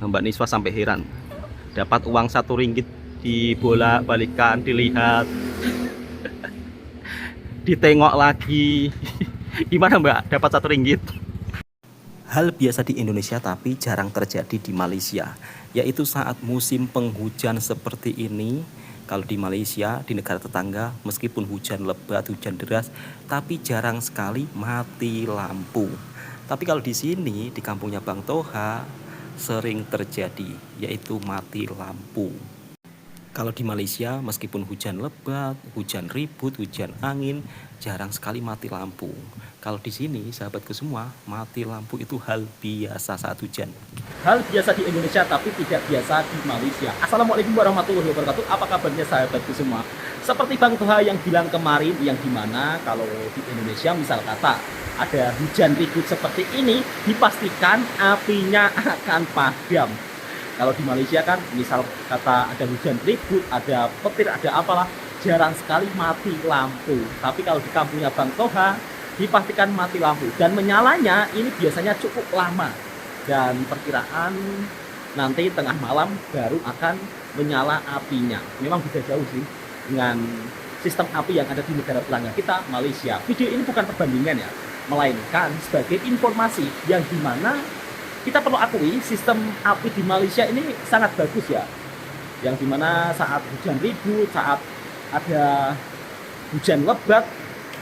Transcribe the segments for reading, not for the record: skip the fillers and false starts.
Mbak Niswa sampai heran. Dapat uang 1 ringgit dibolak-balikan, dilihat, ditengok lagi. Gimana Mbak dapat 1 ringgit? Hal biasa di Indonesia tapi jarang terjadi di Malaysia, yaitu saat musim penghujan seperti ini. Kalau di Malaysia, di negara tetangga, meskipun hujan lebat, hujan deras, tapi jarang sekali mati lampu. Tapi kalau di sini, di kampungnya Bang Toha, sering terjadi, yaitu mati lampu. Kalau di Malaysia, meskipun hujan lebat, hujan ribut, hujan angin, jarang sekali mati lampu. Kalau di sini, sahabatku semua, mati lampu itu hal biasa saat hujan. Hal biasa di Indonesia tapi tidak biasa di Malaysia. Assalamualaikum warahmatullahi wabarakatuh. Apa kabarnya sahabatku semua? Seperti Bang Toha yang bilang kemarin, yang dimana kalau di Indonesia misal kata ada hujan ribut seperti ini, dipastikan apinya akan padam. Kalau di Malaysia kan misal kata ada hujan ribut, ada petir, ada apalah, jarang sekali mati lampu. Tapi kalau di kampungnya Bang Toha, dipastikan mati lampu. Dan menyalanya ini biasanya cukup lama. Dan perkiraan nanti tengah malam baru akan menyala apinya. Memang beda jauh sih dengan sistem api yang ada di negara tetangga kita, Malaysia. Video ini bukan perbandingan ya, melainkan sebagai informasi yang dimana kita perlu akui sistem api di Malaysia ini sangat bagus ya. Yang dimana saat hujan ribut, saat ada hujan lebat,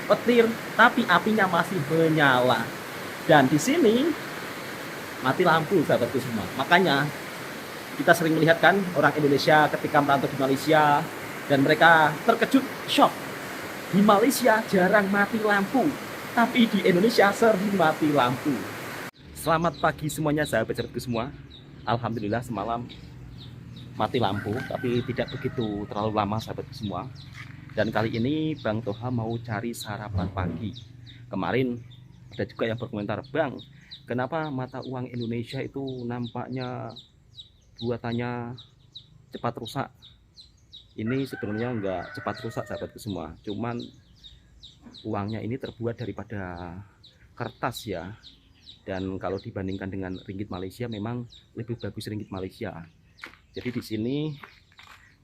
petir, tapi apinya masih menyala. Dan di sini mati lampu sahabatku semua. Makanya kita sering melihat kan orang Indonesia ketika merantau di Malaysia dan mereka terkejut, shock. Di Malaysia jarang mati lampu, tapi di Indonesia sering mati lampu. Selamat pagi semuanya sahabat-sahabatku semua. Alhamdulillah semalam mati lampu, tapi tidak begitu terlalu lama sahabatku semua. Dan kali ini Bang Toha mau cari sarapan pagi. Kemarin ada juga yang berkomentar, Bang, kenapa mata uang Indonesia itu nampaknya buatannya cepat rusak? Ini sebenarnya enggak cepat rusak sahabatku semua, cuman uangnya ini terbuat daripada kertas ya. Dan kalau dibandingkan dengan ringgit Malaysia memang lebih bagus ringgit Malaysia. Jadi di sini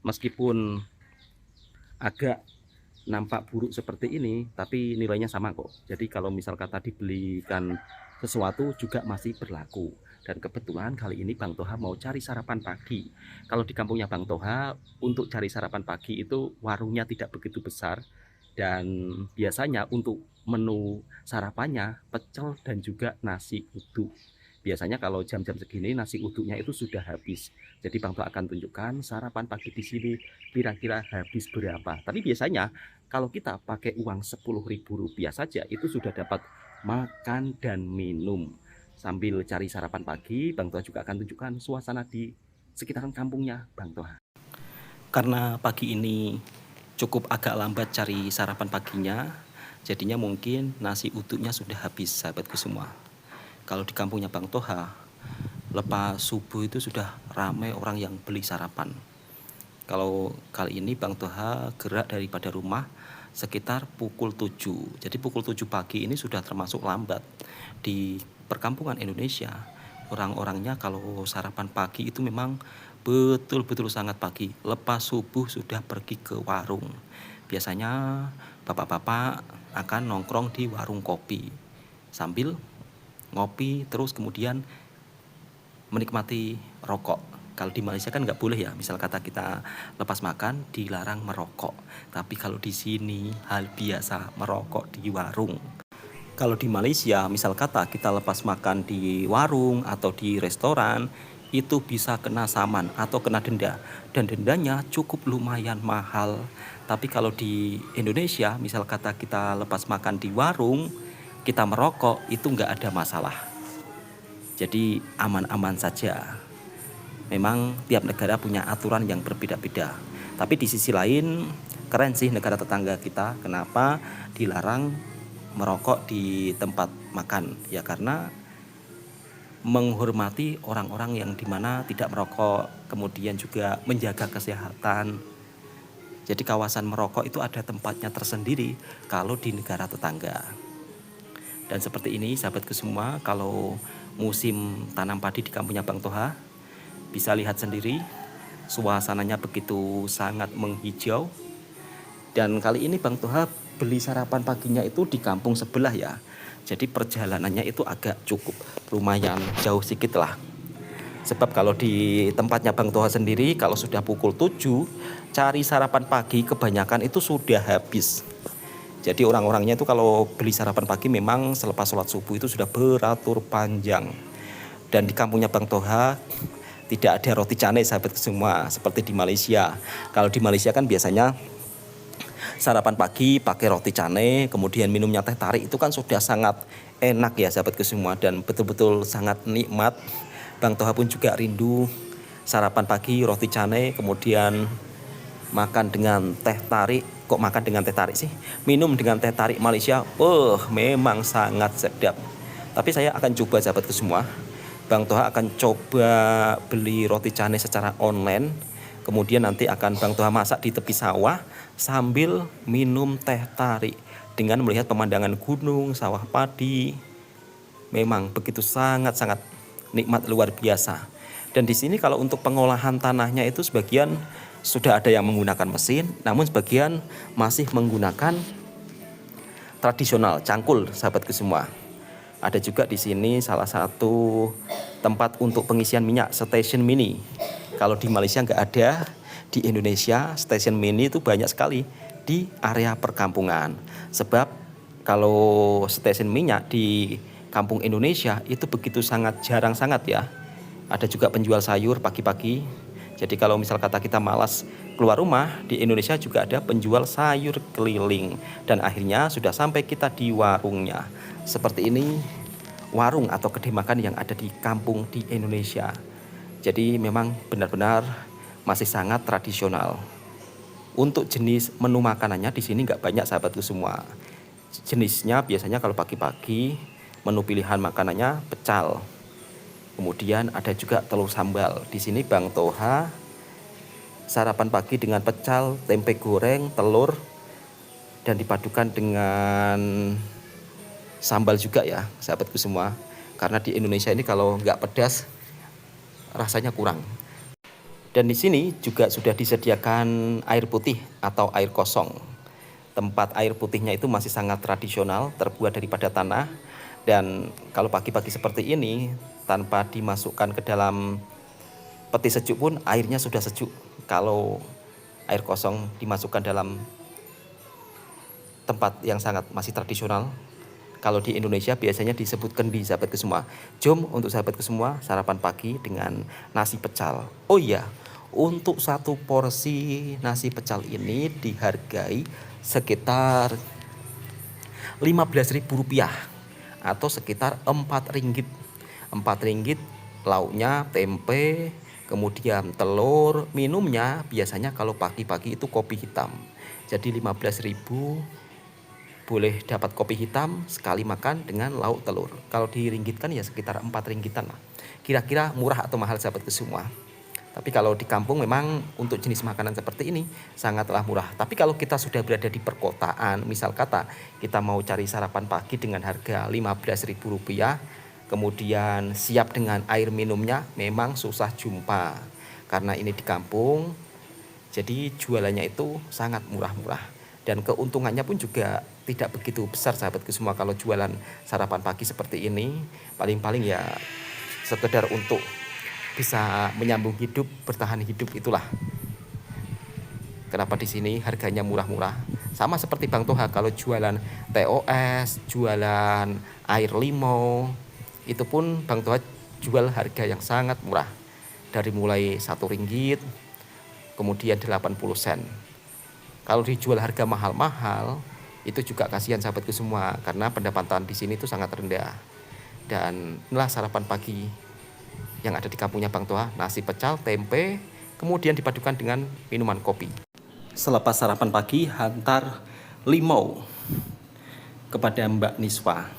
meskipun agak nampak buruk seperti ini, tapi nilainya sama kok. Jadi kalau misal kata dibelikan sesuatu juga masih berlaku. Dan kebetulan kali ini Bang Toha mau cari sarapan pagi. Kalau di kampungnya Bang Toha, untuk cari sarapan pagi itu warungnya tidak begitu besar. Dan biasanya untuk menu sarapannya pecel dan juga nasi uduk. Biasanya kalau jam-jam segini nasi uduknya itu sudah habis. Jadi Bang Toha akan tunjukkan sarapan pagi di sini kira-kira habis berapa. Tapi biasanya kalau kita pakai uang Rp10.000 saja itu sudah dapat makan dan minum. Sambil cari sarapan pagi, Bang Toha juga akan tunjukkan suasana di sekitaran kampungnya Bang Toha. Karena pagi ini cukup agak lambat cari sarapan paginya, jadinya mungkin nasi uduknya sudah habis sahabatku semua. Kalau di kampungnya Bang Toha, lepas subuh itu sudah ramai orang yang beli sarapan. Kalau kali ini Bang Toha gerak daripada rumah sekitar pukul 7. Jadi pukul 7 pagi ini sudah termasuk lambat. Di perkampungan Indonesia, orang-orangnya kalau sarapan pagi itu memang betul-betul sangat pagi. Lepas subuh sudah pergi ke warung. Biasanya bapak-bapak akan nongkrong di warung kopi sambil ngopi, terus kemudian menikmati rokok. Kalau di Malaysia kan nggak boleh ya, misal kata kita lepas makan dilarang merokok. Tapi kalau di sini hal biasa merokok di warung. Kalau di Malaysia, misal kata kita lepas makan di warung atau di restoran, itu bisa kena saman atau kena denda. Dan dendanya cukup lumayan mahal. Tapi kalau di Indonesia, misal kata kita lepas makan di warung, kita merokok, itu nggak ada masalah. Jadi aman-aman saja. Memang tiap negara punya aturan yang berbeda-beda. Tapi di sisi lain, keren sih negara tetangga kita. Kenapa dilarang merokok di tempat makan? Ya karena menghormati orang-orang yang dimana tidak merokok, kemudian juga menjaga kesehatan. Jadi kawasan merokok itu ada tempatnya tersendiri kalau di negara tetangga. Dan seperti ini sahabatku semua, kalau musim tanam padi di kampungnya Bang Toha, Bisa lihat sendiri, suasananya begitu sangat menghijau. Dan kali ini Bang Toha beli sarapan paginya itu di kampung sebelah ya. Jadi perjalanannya itu agak cukup lumayan jauh sedikit lah. Sebab kalau di tempatnya Bang Toha sendiri, kalau sudah pukul 7 cari sarapan pagi kebanyakan itu sudah habis. Jadi orang-orangnya itu kalau beli sarapan pagi memang selepas sholat subuh itu sudah beratur panjang. Dan di kampungnya Bang Toha tidak ada roti canai sahabat semua seperti di Malaysia. Kalau di Malaysia kan biasanya sarapan pagi pakai roti canai, kemudian minumnya teh tarik, itu kan sudah sangat enak ya sahabatku semua, dan betul-betul sangat nikmat. Bang Toha pun juga rindu sarapan pagi roti canai, kemudian makan dengan teh tarik. Kok makan dengan teh tarik sih? Minum dengan teh tarik Malaysia, memang sangat sedap. Tapi saya akan coba sahabatku semua, Bang Toha akan coba beli roti canai secara online. Kemudian nanti akan Bang Toha masak di tepi sawah sambil minum teh tarik dengan melihat pemandangan gunung, sawah padi. Memang begitu sangat-sangat nikmat luar biasa. Dan di sini kalau untuk pengolahan tanahnya itu sebagian sudah ada yang menggunakan mesin, namun sebagian masih menggunakan tradisional cangkul sahabatku semua. Ada juga di sini salah satu tempat untuk pengisian minyak, stasiun mini. Kalau di Malaysia nggak ada, di Indonesia stasiun mini itu banyak sekali di area perkampungan. Sebab kalau stasiun minyak di kampung Indonesia itu begitu sangat jarang sangat ya. Ada juga penjual sayur pagi-pagi. Jadi kalau misal kata kita malas keluar rumah, di Indonesia juga ada penjual sayur keliling. Dan akhirnya sudah sampai kita di warungnya. Seperti ini warung atau kedai makan yang ada di kampung di Indonesia. Jadi memang benar-benar masih sangat tradisional. Untuk jenis menu makanannya di sini nggak banyak sahabatku semua. Jenisnya biasanya kalau pagi-pagi menu pilihan makanannya pecal. Kemudian ada juga telur sambal. Di sini Bang Toha sarapan pagi dengan pecal, tempe goreng, telur, dan dipadukan dengan sambal juga ya sahabatku semua. Karena di Indonesia ini kalau nggak pedas rasanya kurang. Dan di sini juga sudah disediakan air putih atau air kosong. Tempat air putihnya itu masih sangat tradisional, terbuat daripada tanah. Dan kalau pagi-pagi seperti ini, tanpa dimasukkan ke dalam peti sejuk pun airnya sudah sejuk. Kalau air kosong dimasukkan dalam tempat yang sangat masih tradisional, kalau di Indonesia biasanya disebut kendi sahabatku semua. Jom untuk sahabatku semua sarapan pagi dengan nasi pecal. Oh iya, untuk satu porsi nasi pecal ini dihargai sekitar Rp15.000 atau sekitar Rp4. Rp4, lauknya tempe, kemudian telur, minumnya biasanya kalau pagi-pagi itu kopi hitam. Jadi 15.000 boleh dapat kopi hitam sekali makan dengan lauk telur. Kalau diringgitkan ya sekitar Rp4 lah. Kira-kira murah atau mahal sahabatku semua. Tapi kalau di kampung memang untuk jenis makanan seperti ini sangatlah murah. Tapi kalau kita sudah berada di perkotaan, misal kata kita mau cari sarapan pagi dengan harga Rp15.000, kemudian siap dengan air minumnya, memang susah jumpa. Karena ini di kampung, jadi jualannya itu sangat murah-murah. Dan keuntungannya pun juga tidak begitu besar sahabatku semua kalau jualan sarapan pagi seperti ini. Paling-paling ya sekedar untuk bisa menyambung hidup, bertahan hidup, itulah kenapa di sini harganya murah-murah. Sama seperti Bang Toha kalau jualan TOS, jualan air limau, itu pun Bang Toha jual harga yang sangat murah. Dari mulai Rp1, kemudian 80 sen. Kalau dijual harga mahal-mahal, itu juga kasihan sahabatku semua, karena pendapatan di sini itu sangat rendah. Dan inilah sarapan pagi yang ada di kampungnya Bang Toha, nasi pecal, tempe, kemudian dipadukan dengan minuman kopi. Selepas sarapan pagi, hantar limau kepada Mbak Niswa.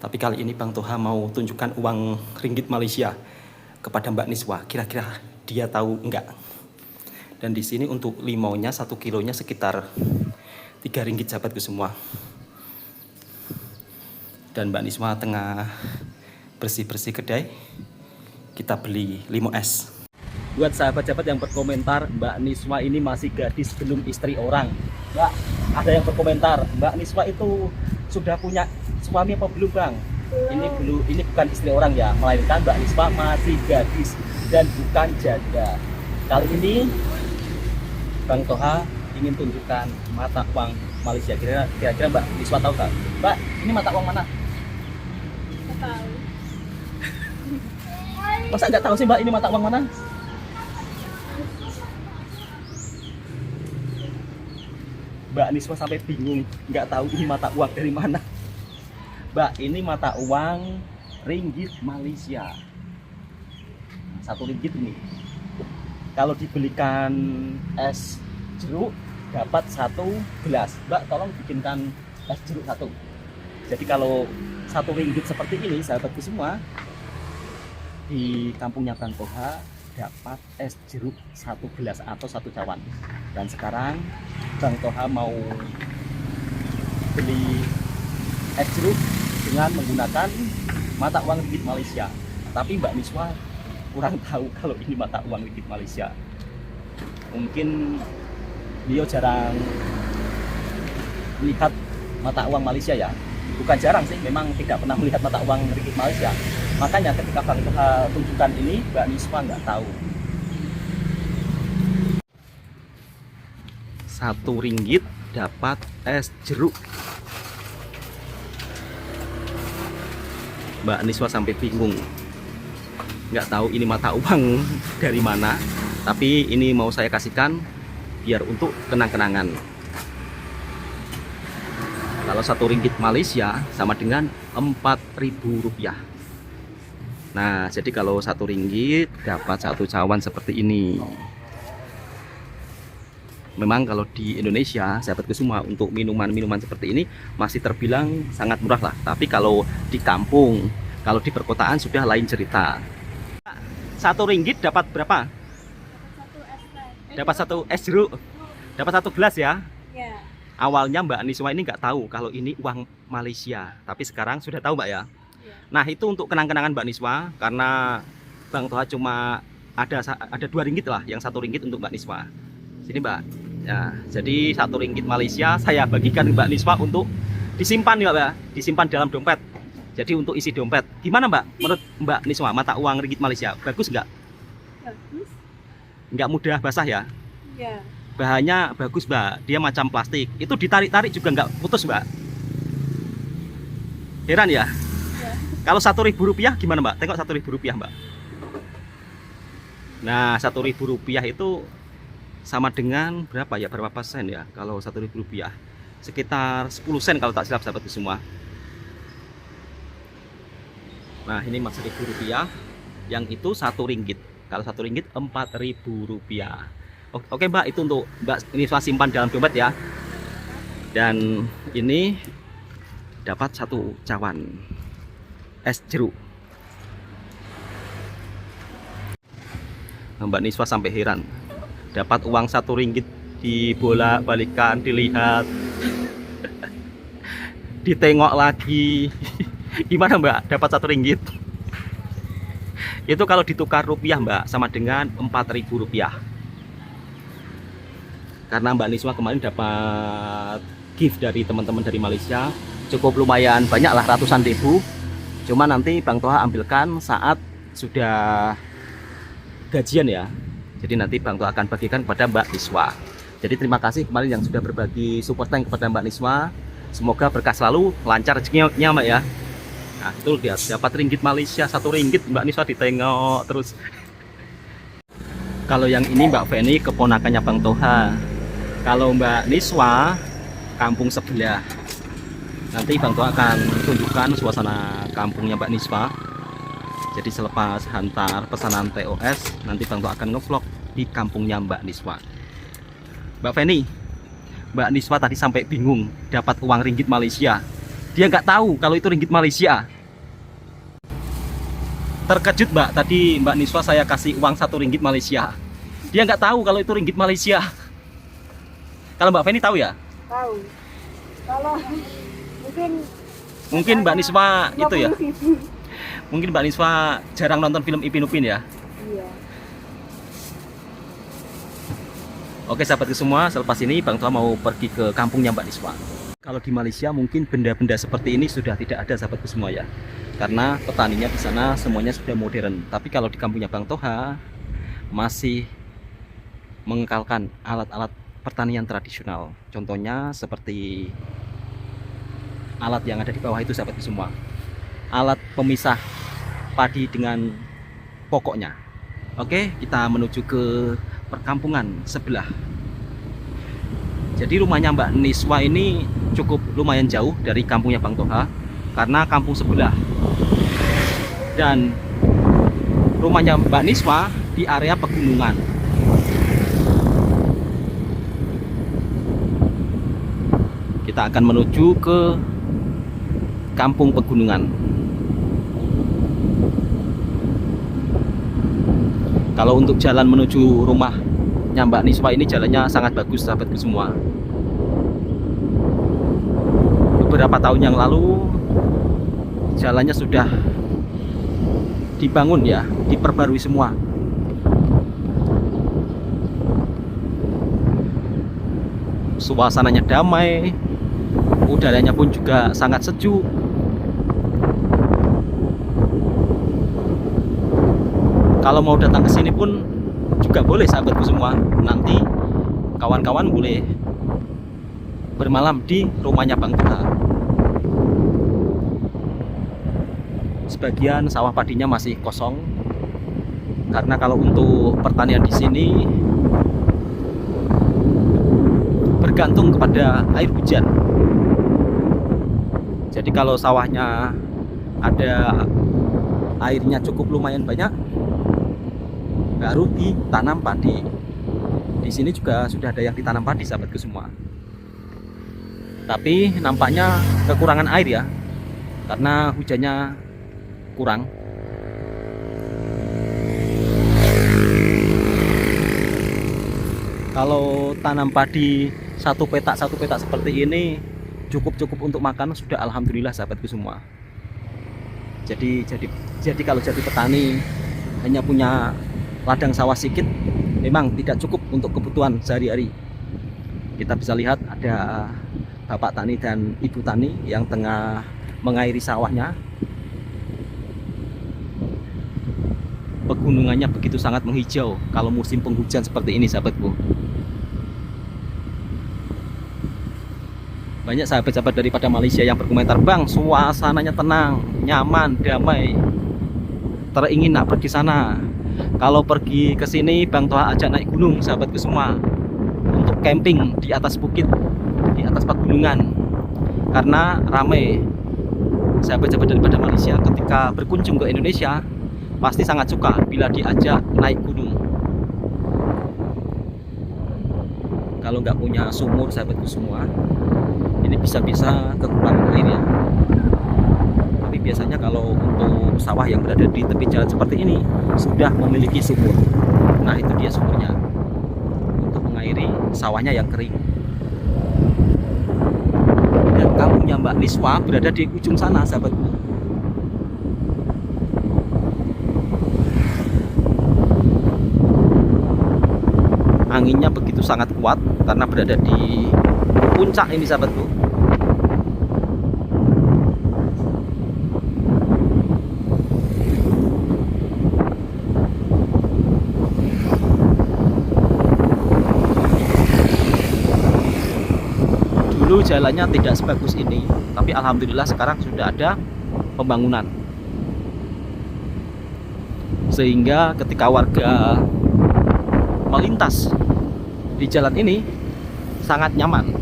Tapi kali ini Bang Toha mau tunjukkan uang ringgit Malaysia kepada Mbak Niswa. Kira-kira dia tahu enggak? Dan di sini untuk limaunya 1 kilonya sekitar Rp3 sahabatku semua. Dan Mbak Niswa tengah bersih-bersih kedai. Kita beli limau es. Buat sahabat-sahabat yang berkomentar Mbak Niswa ini masih gadis belum istri orang. Mbak, ada yang berkomentar Mbak Niswa itu sudah punya suami apa belum bang? Ini bukan istri orang ya, melainkan Mbak Niswa masih gadis dan bukan janda. Kali ini Bang Toha ingin tunjukkan mata uang Malaysia. Kira-kira Mbak Niswa tahu nggak? Mbak, ini mata uang mana? Nggak tahu. Masa nggak tahu sih Mbak, ini mata uang mana? Mbak Niswa sampai bingung, nggak tahu ini mata uang dari mana. Mbak, ini mata uang ringgit Malaysia. Rp1 ini. Kalau dibelikan es jeruk dapat 1 gelas. Mbak, tolong bikinkan es jeruk 1. Jadi kalau Rp1 seperti ini, sahabatku semua, di kampungnya Bang Toha dapat es jeruk 1 gelas atau 1 cawan. Dan sekarang Bang Toha mau beli es jeruk dengan menggunakan mata uang ringgit Malaysia. Tapi Mbak Niswa kurang tahu kalau ini mata uang ringgit Malaysia. Mungkin beliau jarang melihat mata uang Malaysia ya. Bukan jarang sih, memang tidak pernah melihat mata uang ringgit Malaysia. Makanya ketika Bang Toha tunjukkan ini, Mbak Niswa nggak tahu. Rp1 dapat es jeruk. Mbak Niswa sampai bingung, nggak tahu ini mata uang dari mana. Tapi ini mau saya kasihkan biar untuk kenang-kenangan. Kalau Rp1 Malaysia sama dengan Rp4.000. Nah, jadi kalau Rp1 dapat 1 cawan seperti ini. Memang kalau di Indonesia, sahabatku semua, untuk minuman-minuman seperti ini masih terbilang sangat murah lah. Tapi kalau di kampung, kalau di perkotaan sudah lain cerita. Rp1 dapat berapa? Dapat 1 es jeruk, dapat 1 gelas ya. Ya. Awalnya Mbak Niswa ini nggak tahu kalau ini uang Malaysia, tapi sekarang sudah tahu Mbak ya. Nah, itu untuk kenang-kenangan Mbak Niswa, karena Bang Toha cuma ada Rp2 lah, yang Rp1 untuk Mbak Niswa. Sini Mbak. Ya, jadi Rp1 Malaysia saya bagikan Mbak Niswa untuk disimpan ya Mbak ya, disimpan dalam dompet. Jadi untuk isi dompet. Gimana Mbak? Menurut Mbak Niswa, mata uang ringgit Malaysia bagus nggak? Bagus. Nggak mudah basah ya? Ya. Bahannya bagus Mbak, dia macam plastik. Itu ditarik-tarik juga nggak putus Mbak. Heran ya? Ya. Kalau Rp1.000 gimana Mbak? Tengok Rp1.000 Mbak. Nah, Rp1.000 itu sama dengan berapa ya? Berapa persen ya? Kalau Rp1.000 sekitar 10 sen kalau tak silap sahabatku semua. Nah, ini mas Rp1.000, yang itu Rp1. Kalau Rp1 Rp4.000. Oke Mbak, itu untuk Mbak Niswa simpan dalam dompet ya. Dan ini dapat 1 cawan es jeruk. Mbak Niswa sampai heran, dapat uang Rp1 dibolak-balikan, dilihat, ditengok lagi. Gimana Mbak, dapat Rp1? Itu kalau ditukar rupiah Mbak, sama dengan Rp4.000. Karena Mbak Niswa kemarin dapat gift dari teman-teman dari Malaysia, cukup lumayan banyak lah, ratusan ribu. Cuma nanti Bang Toha ambilkan saat sudah gajian ya. Jadi nanti Bang Toha akan bagikan kepada Mbak Niswa. Jadi terima kasih kemarin yang sudah berbagi support tank kepada Mbak Niswa. Semoga berkah selalu, lancar rezekinya Mbak ya. Nah, itu dia dapat ringgit Malaysia Rp1, Mbak Niswa ditengok terus. Kalau yang ini Mbak Feni keponakannya Bang Toha. Kalau Mbak Niswa kampung sebelah. Nanti Bang Toha akan tunjukkan suasana kampungnya Mbak Niswa. Jadi selepas hantar pesanan TOS, nanti Bang Toha akan ngevlog di kampungnya Mbak Niswa. Mbak Feni, Mbak Niswa tadi sampai bingung dapat uang ringgit Malaysia. Dia nggak tahu kalau itu ringgit Malaysia. Terkejut Mbak, tadi Mbak Niswa saya kasih uang Rp1 Malaysia. Dia nggak tahu kalau itu ringgit Malaysia. Kalau Mbak Feni tahu ya? Tahu. Kalau mungkin Mbak Niswa itu ya. 50.000. Mungkin Mbak Niswa jarang nonton film Ipin Upin ya. Iya. Oke sahabatku semua, selepas ini Bang Toha mau pergi ke kampungnya Mbak Niswa. Kalau di Malaysia mungkin benda-benda seperti ini sudah tidak ada sahabatku semua ya. Karena petaninya di sana semuanya sudah modern. Tapi kalau di kampungnya Bang Toha masih mengekalkan alat-alat pertanian tradisional. Contohnya seperti alat yang ada di bawah itu sahabatku semua. Alat pemisah padi dengan pokoknya. Oke, kita menuju ke perkampungan sebelah. Jadi rumahnya Mbak Niswa ini cukup lumayan jauh dari kampungnya Bang Toha karena kampung sebelah. Dan rumahnya Mbak Niswa di area pegunungan. Kita akan menuju ke kampung pegunungan. Kalau untuk jalan menuju rumahnya Mbak Niswa ini jalannya sangat bagus sahabatku semua. Beberapa tahun yang lalu jalannya sudah dibangun ya, diperbarui semua. Suasananya damai, udaranya pun juga sangat sejuk. Kalau mau datang ke sini pun juga boleh sahabatku semua. Nanti kawan-kawan boleh bermalam di rumahnya Bang Toha. Sebagian sawah padinya masih kosong karena kalau untuk pertanian di sini bergantung kepada air hujan. Jadi kalau sawahnya ada airnya cukup lumayan banyak, baru ditanam padi. Di sini juga sudah ada yang ditanam padi sahabatku semua. Tapi nampaknya kekurangan air ya, karena hujannya kurang. Kalau tanam padi satu petak seperti ini cukup untuk makan sudah alhamdulillah sahabatku semua. Jadi kalau jadi petani hanya punya ladang sawah sedikit memang tidak cukup untuk kebutuhan sehari-hari. Kita bisa lihat ada bapak tani dan ibu tani yang tengah mengairi sawahnya. Pegunungannya begitu sangat menghijau kalau musim penghujan seperti ini sahabatku. Banyak sahabat-sahabat daripada Malaysia yang berkomentar, "Bang, suasananya tenang, nyaman, damai. Teringin nak pergi sana. Kalau pergi ke sini Bang Toha ajak naik gunung sahabatku semua, untuk camping di atas bukit, di atas pegunungan." Karena ramai sahabat-sahabat daripada Malaysia ketika berkunjung ke Indonesia pasti sangat suka bila diajak naik gunung. Kalau nggak punya sumur sahabatku semua, ini bisa-bisa kekurangan air ya. Tapi biasanya kalau untuk sawah yang berada di tepi jalan seperti ini sudah memiliki sumur. Nah itu dia sumurnya untuk mengairi sawahnya yang kering. Dan kampungnya Mbak Niswa berada di ujung sana sahabatku. Anginnya begitu sangat kuat karena berada di puncak ini sahabatku. Dulu jalannya tidak sebagus ini, tapi alhamdulillah sekarang sudah ada pembangunan. Sehingga ketika warga melintas di jalan ini sangat nyaman.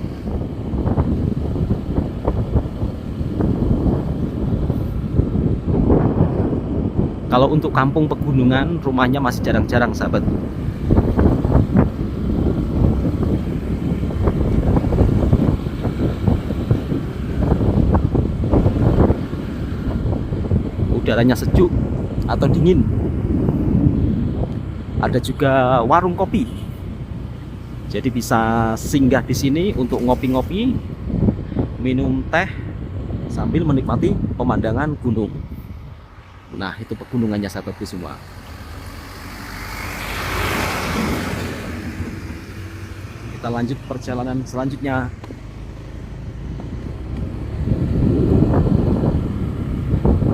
Kalau untuk kampung pegunungan rumahnya masih jarang-jarang sahabat. Udaranya sejuk atau dingin. Ada juga warung kopi. Jadi bisa singgah di sini untuk ngopi-ngopi, minum teh sambil menikmati pemandangan gunung. Nah, itu pegunungannya sahabatku semua. Kita lanjut perjalanan selanjutnya.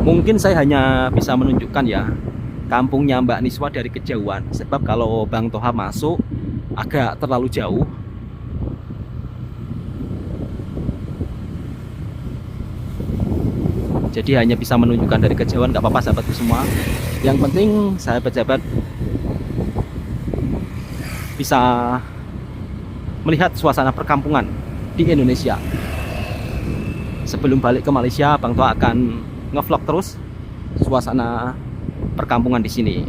Mungkin saya hanya bisa menunjukkan ya kampungnya Mbak Niswa dari kejauhan, sebab kalau Bang Toha masuk agak terlalu jauh. Jadi hanya bisa menunjukkan dari kejauhan, nggak apa-apa sahabatku semua. Yang penting sahabat-sahabat bisa melihat suasana perkampungan di Indonesia. Sebelum balik ke Malaysia, Bang Toha akan ngevlog terus suasana perkampungan di sini.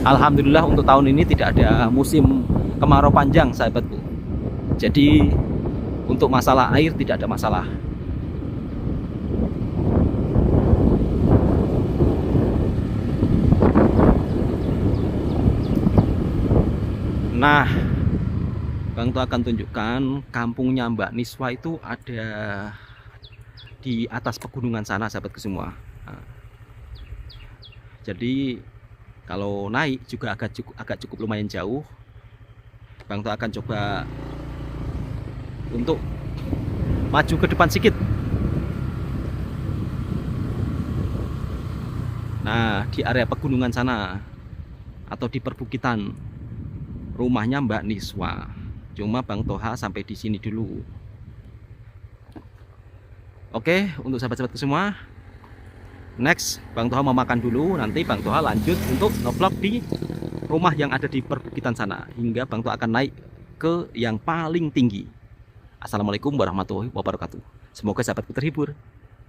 Alhamdulillah untuk tahun ini tidak ada musim kemarau panjang sahabatku. Jadi untuk masalah air tidak ada masalah. Nah, Bang Toha akan tunjukkan kampungnya Mbak Niswa itu ada di atas pegunungan sana sahabatku semua. Nah, jadi kalau naik juga agak cukup lumayan jauh. Bang Toha akan coba untuk maju ke depan sedikit. Nah, di area pegunungan sana atau di perbukitan rumahnya Mbak Niswa. Cuma Bang Toha sampai di sini dulu. Oke, untuk sahabat-sahabatku semua, next Bang Toha mau makan dulu. Nanti Bang Toha lanjut untuk ngevlog di rumah yang ada di perbukitan sana, hingga Bang Toha akan naik ke yang paling tinggi. Assalamualaikum warahmatullahi wabarakatuh. Semoga sahabatku terhibur.